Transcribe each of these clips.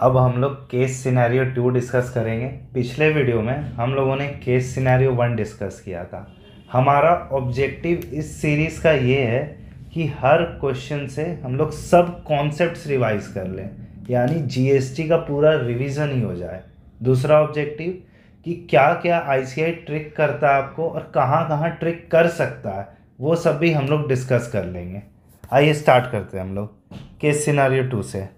अब हम लोग केस सिनेरियो 2 डिस्कस करेंगे। पिछले वीडियो में हम लोगों ने केस सिनेरियो 1 डिस्कस किया था। हमारा ऑब्जेक्टिव इस सीरीज़ का ये है कि हर क्वेश्चन से हम लोग सब कॉन्सेप्ट्स रिवाइज कर लें, यानी जीएसटी का पूरा रिवीजन ही हो जाए। दूसरा ऑब्जेक्टिव कि क्या क्या आईसीआई ट्रिक करता है आपको और कहाँ कहाँ ट्रिक कर सकता है, वो सब भी हम लोग डिस्कस कर लेंगे। आइए स्टार्ट करते हैं हम लोग केस सिनेरियो 2 से।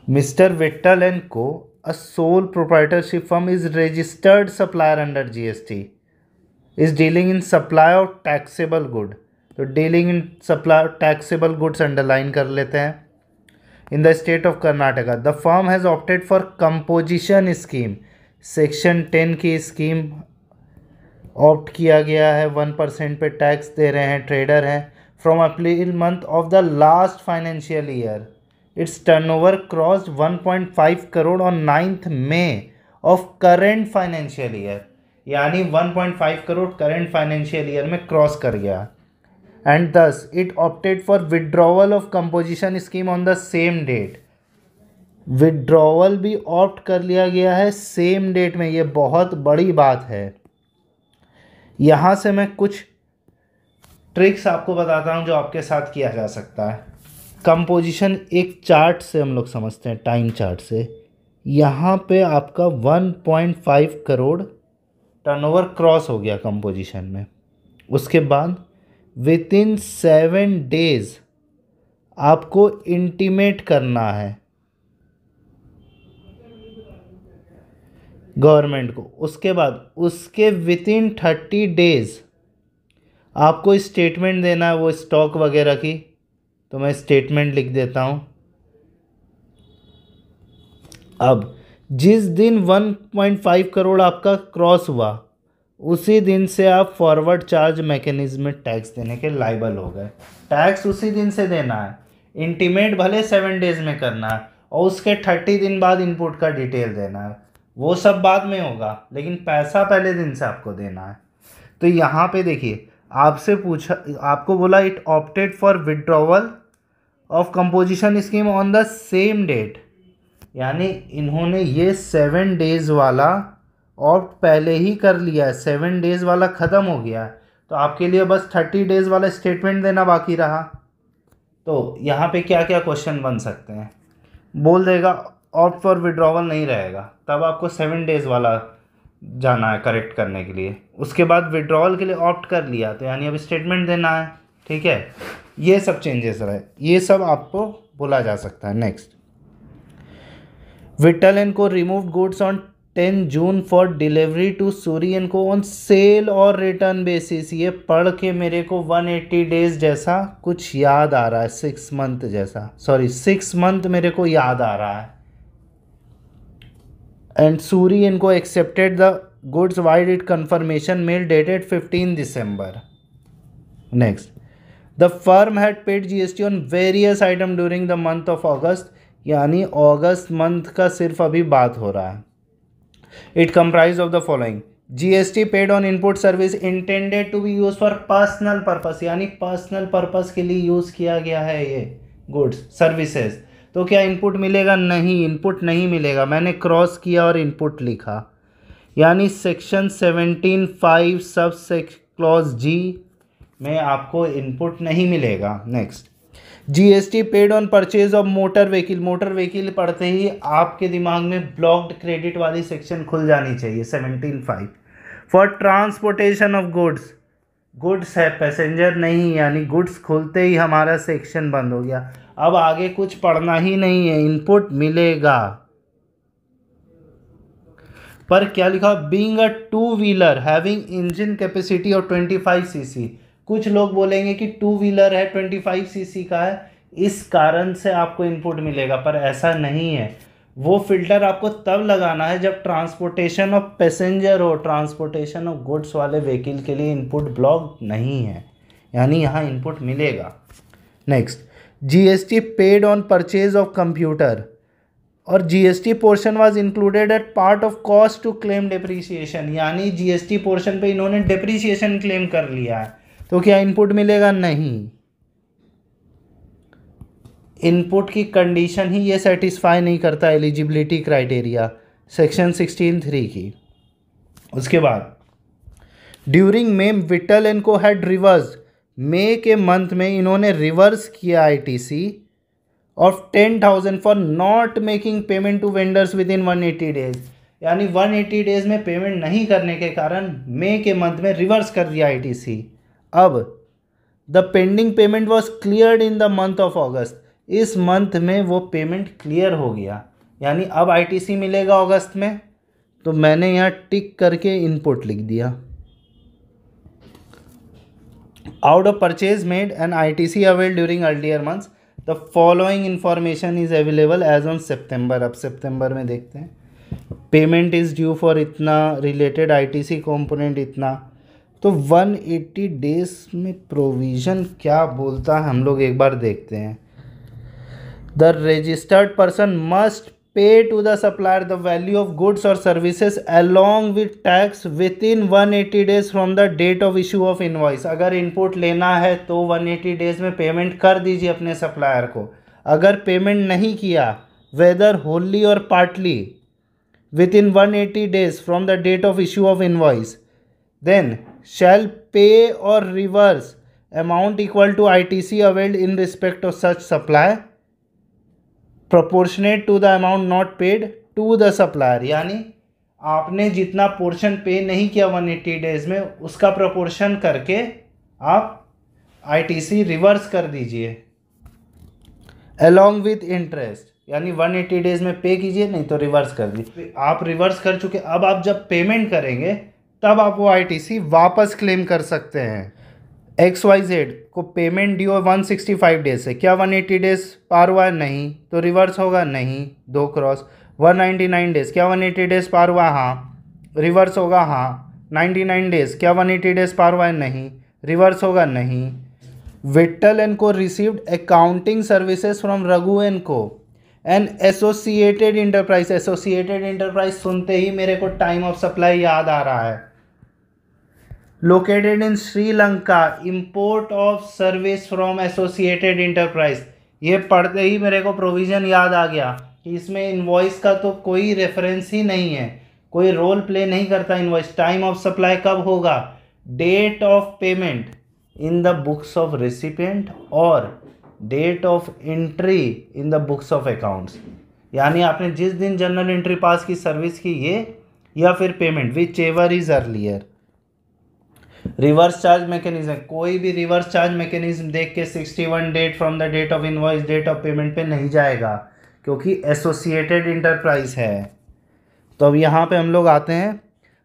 Mr. Vittal and Co., a sole proprietorship firm, is registered supplier under GST, is dealing in supply of taxable good. तो dealing in supply of taxable goods underline कर लेते हैं। In the state of Karnataka, the firm has opted for composition scheme. Section 10 की scheme opt किया गया है। 1% पे tax दे रहे हैं, ट्रेडर हैं। From April month of the last financial year its turnover crossed 1.5 crore on 9th May of current financial year, यानी 1.5 crore current financial year में क्रॉस कर गया। And thus it opted for withdrawal of composition scheme on the same date. Withdrawal भी opt कर लिया गया है same date में। ये बहुत बड़ी बात है। यहाँ से मैं कुछ ट्रिक्स आपको बताता हूँ जो आपके साथ किया जा सकता है। कंपोजिशन एक चार्ट से हम लोग समझते हैं, टाइम चार्ट से। यहाँ पे आपका 1.5 करोड़ टर्नओवर क्रॉस हो गया कंपोजिशन में। उसके बाद विद इन 7 डेज आपको इंटीमेट करना है गवर्नमेंट को। उसके बाद उसके विद इन 30 डेज आपको स्टेटमेंट देना है वो स्टॉक वगैरह की। तो मैं स्टेटमेंट लिख देता हूँ। अब जिस दिन 1.5 करोड़ आपका क्रॉस हुआ उसी दिन से आप फॉरवर्ड चार्ज मैकेनिज्म में टैक्स देने के लायबल हो गए। टैक्स उसी दिन से देना है। इंटीमेट भले 7 डेज में करना है और उसके 30 दिन बाद इनपुट का डिटेल देना है, वो सब बाद में होगा, लेकिन पैसा पहले दिन से आपको देना है। तो यहाँ पे देखिए, आपसे पूछा, आपको बोला it opted for withdrawal of composition scheme on the same date, यानी इन्होंने ये 7 डेज वाला ऑप्ट पहले ही कर लिया है। 7 डेज वाला ख़त्म हो गया है, तो आपके लिए बस 30 डेज वाला स्टेटमेंट देना बाकी रहा। तो यहाँ पे क्या क्या क्वेश्चन बन सकते हैं। बोल देगा ऑप्ट फॉर विड्रॉवल नहीं रहेगा, तब आपको 7 डेज वाला जाना है करेक्ट करने के लिए। उसके बाद विड्रॉवल के लिए ऑप्ट कर लिया तो यानी अब स्टेटमेंट देना है। ठीक है, ये सब चेंजेस रहे, ये सब आपको बोला जा सकता है। Next, Vittal and co remove goods on 10 June for delivery to Suri and co on sale or return basis. ये पढ़ के मेरे को 180 डेज जैसा कुछ याद आ रहा है, 6 मंथ जैसा, सॉरी 6 मंथ मेरे को याद आ रहा है। And Suri & Co. accepted the goods via its confirmation mail dated 15 December. Next, the firm had paid GST on various items during the month of August, यानी अगस्त मंथ का सिर्फ अभी बात हो रहा है। It comprised of the following: GST paid on input service intended to be used for personal purpose, यानी personal purpose के लिए यूज़ किया गया है ये गुड्स सर्विसेज। तो क्या इनपुट मिलेगा? नहीं, इनपुट नहीं मिलेगा। मैंने क्रॉस किया और इनपुट लिखा, यानी सेक्शन 17(5) सब क्लॉज जी में आपको इनपुट नहीं मिलेगा। Next, GST paid on purchase of motor vehicle. Motor vehicle पढ़ते ही आपके दिमाग में ब्लॉक्ड क्रेडिट वाली सेक्शन खुल जानी चाहिए, 17(5). For transportation of goods, goods है पैसेंजर नहीं, यानी गुड्स खुलते ही हमारा सेक्शन बंद हो गया। अब आगे कुछ पढ़ना ही नहीं है, इनपुट मिलेगा। पर क्या लिखा? Being a 2 wheeler having engine capacity of 25 CC. कुछ लोग बोलेंगे कि 2 व्हीलर है 25 सीसी का है, इस कारण से आपको इनपुट मिलेगा, पर ऐसा नहीं है। वो फिल्टर आपको तब लगाना है जब ट्रांसपोर्टेशन ऑफ पैसेंजर हो। ट्रांसपोर्टेशन ऑफ गुड्स वाले व्हीकल के लिए इनपुट ब्लॉक नहीं है, यानी यहाँ इनपुट मिलेगा। Next, GST paid on purchase of computer और GST portion was included at part of cost to claim depreciation, यानी जीएसटी पोर्शन पे इन्होंने डिप्रिसिएशन क्लेम कर लिया है, तो क्या इनपुट मिलेगा? नहीं। इनपुट की कंडीशन ही ये सेटिस्फाई नहीं करता एलिजिबिलिटी क्राइटेरिया सेक्शन 16(3) की। उसके बाद during May Vittal and co had reverse, मई के मंथ में इन्होंने रिवर्स किया ITC of 10,000 for not making payment to vendors within 180 days, यानी 180 डेज में पेमेंट नहीं करने के कारण मई के मंथ में रिवर्स कर दिया आईटीसी। अब the pending payment was cleared in the month of अगस्त, इस मंथ में वो पेमेंट क्लियर हो गया, यानी अब आईटीसी मिलेगा अगस्त में। तो मैंने यहाँ टिक करके इनपुट लिख दिया। Out of purchase made and ITC avail during earlier months, the following information is available as on September. अब सितंबर में देखते हैं, पेमेंट इज़ ड्यू फॉर इतना, रिलेटेड आईटीसी कंपोनेंट इतना। तो 180 डेज में प्रोविज़न क्या बोलता है हम लोग एक बार देखते हैं। The registered person must pay to the supplier the value of goods और services along with tax within 180 days from the date of issue of invoice. अगर इनपुट लेना है तो 180 डेज में पेमेंट कर दीजिए अपने सप्लायर को। अगर पेमेंट नहीं किया, whether wholly or partly, within 180 days from the date of issue of invoice, then shall pay or reverse amount equal to ITC availed in respect of such supply proportionate to the amount not paid to the supplier। यानी आपने जितना portion पे नहीं किया 180 days में, उसका proportion करके आप ITC रिवर्स कर दीजिए along with interest, यानी 180 डेज में पे कीजिए, नहीं तो रिवर्स कर दीजिए। आप रिवर्स कर चुके, अब आप जब पेमेंट करेंगे तब आप वो आईटीसी वापस क्लेम कर सकते हैं। XYZ को पेमेंट ड्यू 165 डेज से, क्या 180 डेज पार हुआ है? नहीं, तो रिवर्स होगा? नहीं, 2 क्रॉस। 199 डेज, क्या 180 डेज पार हुआ? हाँ, रिवर्स होगा? हाँ। 99 डेज, क्या 180 डेज पार हुआ है? नहीं, रिवर्स होगा? नहीं। Vitthal and co received accounting services from Raghu and co and associated enterprise. Associated enterprise सुनते ही मेरे को टाइम ऑफ सप्लाई याद आ रहा है। Located in Sri Lanka, import of service from associated enterprise. ये पढ़ते ही मेरे को प्रोविज़न याद आ गया कि इसमें इनवॉइस का तो कोई रेफरेंस ही नहीं है, कोई रोल प्ले नहीं करता इनवॉइस। टाइम ऑफ सप्लाई कब होगा? Date of payment in the books of recipient और date of entry in the books of accounts, यानी आपने जिस दिन जनरल एंट्री पास की सर्विस की ये, या फिर payment whichever is earlier. Reverse charge mechanism, कोई भी रिवर्स चार्ज मैकेनिज्म देख के 61 date from the date of invoice date of payment पे नहीं जाएगा, क्योंकि एसोसिएटेड इंटरप्राइज है। तो अब यहाँ पे हम लोग आते हैं,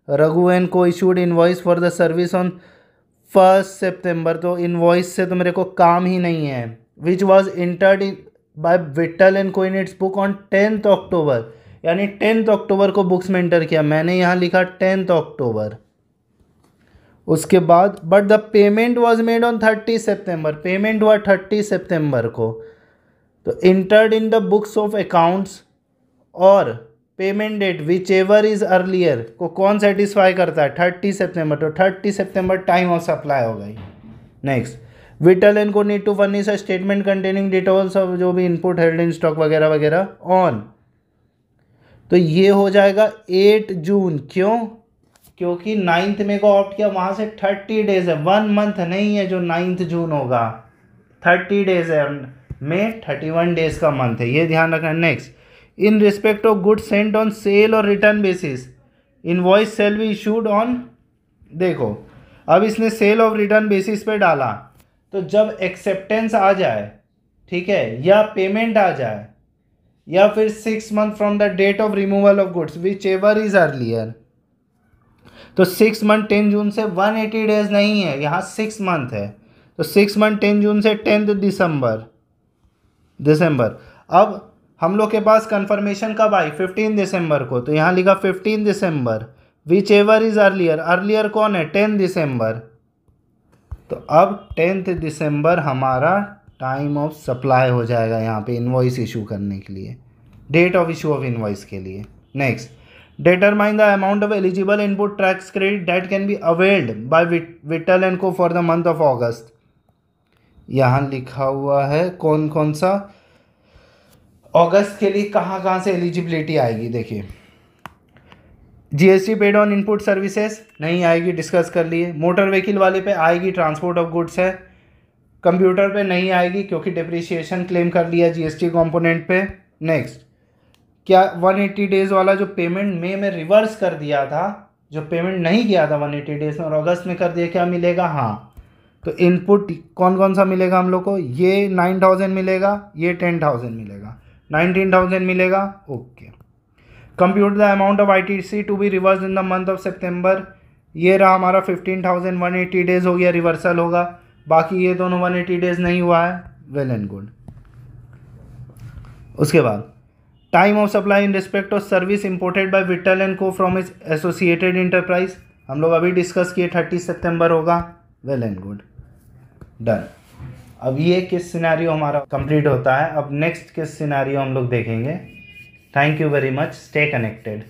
रघु एंड को issued invoice for the service on 1 सितंबर। तो इनवॉइस से तो मेरे को काम ही नहीं है। Which was entered by Vitthal and co in its book on 10th October, यानी 10th अक्टूबर को बुक्स में इंटर किया। मैंने यहाँ लिखा 10th अक्टूबर। उसके बाद but the payment was made on 30 सितंबर, पेमेंट हुआ 30 सितंबर को। तो entered in the books of accounts और payment date whichever is earlier को कौन सेटिस्फाई करता है? 30 सितंबर। तो 30 सितंबर टाइम ऑफ सप्लाई हो गई। Next, Vittal and co need to furnish a statement containing details of जो भी इनपुट हेल्ड इन स्टॉक वगैरह वगैरह ऑन। तो ये हो जाएगा 8 जून। क्यों? क्योंकि 9th में को ऑप्ट किया, वहाँ से 30 डेज है, 1 मंथ नहीं है जो 9th जून होगा, 30 डेज है, में 31 डेज का मंथ है, ये ध्यान रखना। Next, in respect of goods sent on sale or return basis invoice shall be issued on. देखो अब इसने सेल ऑफ रिटर्न बेसिस पे डाला, तो जब एक्सेप्टेंस आ जाए, ठीक है, या पेमेंट आ जाए, या फिर 6 month from the date of removal of goods whichever is earlier. तो 6 मंथ 10 जून से 180 डेज नहीं है, यहाँ 6 मंथ है। तो 6 मंथ 10 जून से 10th दिसंबर। अब हम लोग के पास कंफर्मेशन कब आई? 15 दिसंबर को। तो यहाँ लिखा 15 दिसंबर, whichever is earlier. Earlier कौन है? 10 दिसंबर। तो अब 10th दिसंबर हमारा टाइम ऑफ सप्लाई हो जाएगा यहाँ पे इनवॉइस इशू करने के लिए, date of issue of invoice के लिए। Next, determine the amount of eligible input tax credit that can be availed by Vittal and Co for the month of August। यहाँ लिखा हुआ है कौन कौन सा अगस्त के लिए कहाँ से एलिजिबिलिटी आएगी, देखिए GST paid on input services नहीं आएगी, डिस्कस कर लिए। मोटर व्हीकल वाले पे आएगी, ट्रांसपोर्ट ऑफ गुड्स है। कंप्यूटर पे नहीं आएगी क्योंकि डिप्रिसिएशन क्लेम कर लिया जीएसटी कंपोनेंट पे। नेक्स्ट, क्या 180 डेज़ वाला जो पेमेंट मई में रिवर्स कर दिया था, जो पेमेंट नहीं किया था 180 डेज़ में और अगस्त में कर दिया, क्या मिलेगा? हाँ, तो इनपुट कौन कौन सा मिलेगा हम लोग को? ये 9000 मिलेगा, ये 10000 मिलेगा, 19000 मिलेगा। Okay. Compute the amount of ITC to be reverse in the month of सितंबर, ये रहा हमारा 15000, 180 डेज़ हो गया, रिवर्सल होगा। बाकी ये दोनों 180 डेज़ नहीं हुआ है, वेल एंड गुड। उसके बाद time of supply in respect of service imported by Vitthal and co from is associated enterprise, हम लोग अभी डिस्कस किए 30 सितंबर होगा, वेल एंड गुड, डन। अब ये किस सिनेरियो हमारा कंप्लीट होता है, अब नेक्स्ट किस सिनेरियो हम लोग देखेंगे। Thank you very much, stay connected.